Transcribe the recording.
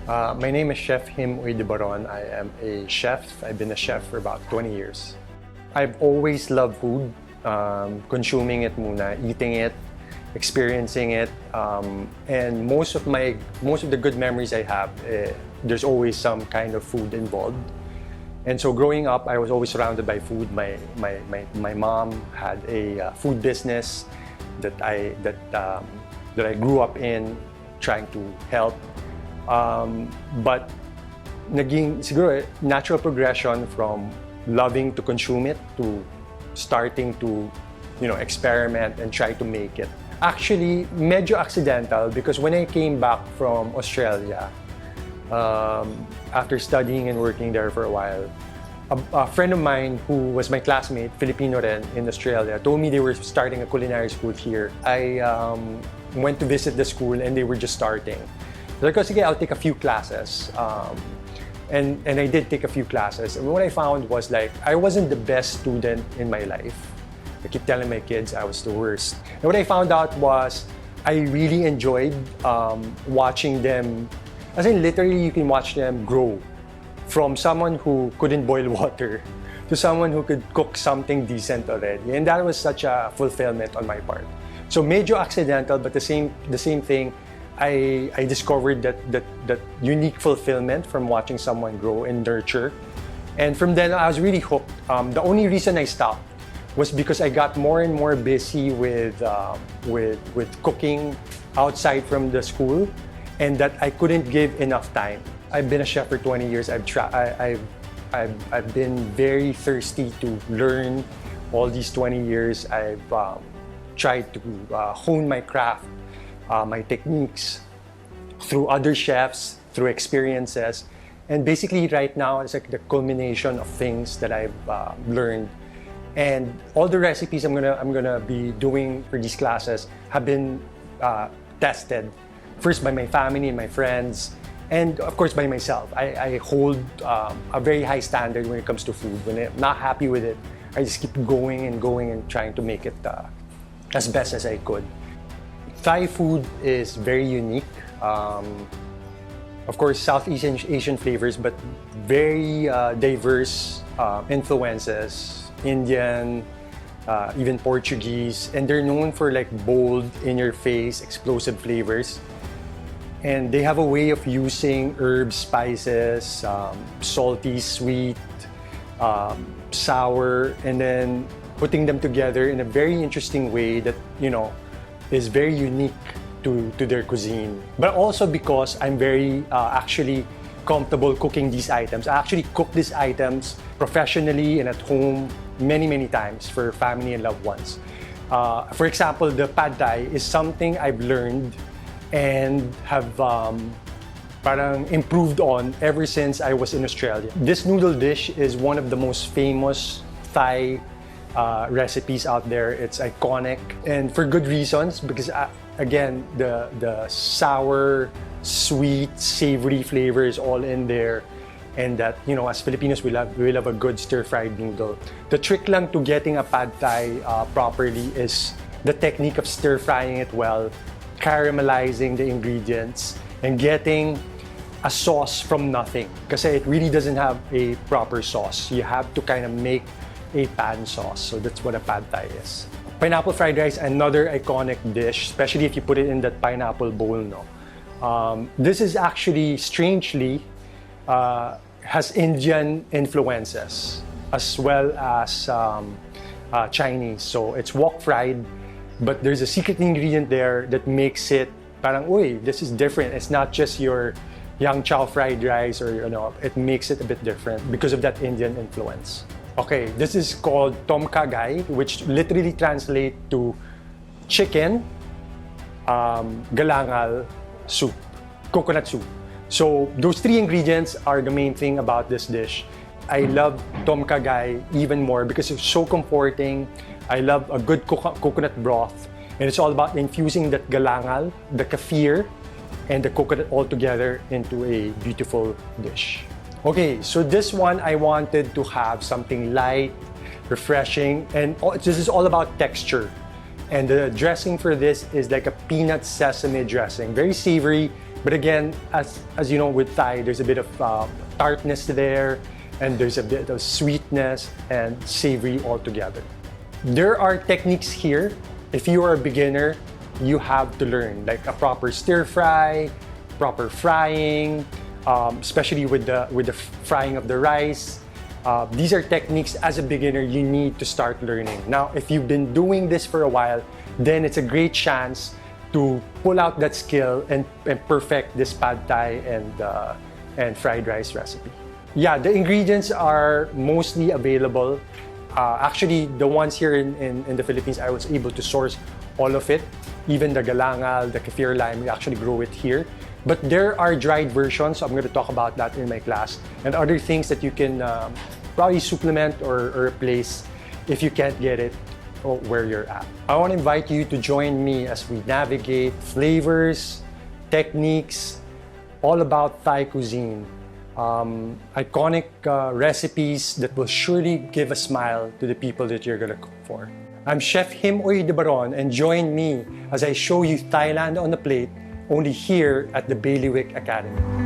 My name is Chef Him Uydibaron. I am a chef. I've been a chef for about 20 years. I've always loved food, consuming it muna, eating it, experiencing it, and most of the good memories I have, there's always some kind of food involved. And so growing up, I was always surrounded by food. My mom had a food business that I grew up in, trying to help. But naging siguro natural progression from loving to consume it to starting to experiment and try to make it. Actually, medyo accidental because when I came back from Australia, after studying and working there for a while, a friend of mine who was my classmate, Filipino rin, in Australia, told me they were starting a culinary school here. I went to visit the school and they were just starting. So I was like, sige, I'll take a few classes. And I did take a few classes. And what I found was like, I wasn't the best student in my life. I keep telling my kids I was the worst. And what I found out was I really enjoyed watching them. As in, literally, you can watch them grow from someone who couldn't boil water to someone who could cook something decent already. And that was such a fulfillment on my part. So medyo accidental, but the same thing, I discovered that unique fulfillment from watching someone grow and nurture. And from then, I was really hooked. The only reason I stopped was because I got more and more busy with cooking outside from the school, and that I couldn't give enough time. I've been a chef for 20 years. I've been very thirsty to learn all these 20 years. I've tried to hone my craft, my techniques through other chefs, through experiences. And basically right now, it's like the culmination of things that I've learned. And all the recipes I'm gonna be doing for these classes have been tested. First by my family and my friends, and of course by myself. I hold a very high standard when it comes to food. When I'm not happy with it, I just keep going and trying to make it as best as I could. Thai food is very unique. Of course, Southeast Asian flavors, but very diverse influences. Indian, even Portuguese, and they're known for like bold, in-your-face, explosive flavors. And they have a way of using herbs, spices, salty, sweet, sour, and then putting them together in a very interesting way that is very unique to their cuisine. But also because I'm very actually comfortable cooking these items. I actually cook these items professionally and at home many times for family and loved ones. For example, the pad thai is something I've learned and have parang improved on ever since I was in Australia. This noodle dish is one of the most famous Thai recipes out there. It's iconic, and for good reasons, because again, the sour, sweet, savory flavors all in there. And that, as Filipinos, we love a good stir-fried noodle. The trick lang to getting a pad thai properly is the technique of stir-frying it well, caramelizing the ingredients, and getting a sauce from nothing. Because it really doesn't have a proper sauce. You have to kind of make a pan sauce. So that's what a pad thai is. Pineapple fried rice, another iconic dish, especially if you put it in that pineapple bowl. This is actually, strangely, has Indian influences as well as Chinese. So it's wok fried, but there's a secret ingredient there that makes it parang, uy, this is different. It's not just your yang chow fried rice, or it makes it a bit different because of that Indian influence. Okay, this is called Tomkagai, which literally translates to chicken, galangal, soup, coconut soup. So those three ingredients are the main thing about this dish. I love Tomkagai even more because it's so comforting. I love a good coconut broth, and it's all about infusing that galangal, the kaffir, and the coconut all together into a beautiful dish. Okay, so this one I wanted to have something light, refreshing, and this is all about texture. And the dressing for this is like a peanut sesame dressing. Very savory, but again, as you know with Thai, there's a bit of tartness there, and there's a bit of sweetness and savory all together. There are techniques here. If you are a beginner, you have to learn, like a proper stir fry, proper frying, especially with the frying of the rice. These are techniques as a beginner you need to start learning. Now, if you've been doing this for a while, then it's a great chance to pull out that skill and perfect this pad thai and fried rice recipe. Yeah, the ingredients are mostly available. Actually, the ones here in the Philippines, I was able to source all of it. Even the galangal, the kaffir lime, we actually grow it here. But there are dried versions, so I'm going to talk about that in my class, and other things that you can probably supplement or replace if you can't get it where you're at. I want to invite you to join me as we navigate flavors, techniques, all about Thai cuisine. Iconic recipes that will surely give a smile to the people that you're gonna cook for. I'm Chef Him Oy de Baron, and join me as I show you Thailand on a plate only here at the Bailiwick Academy.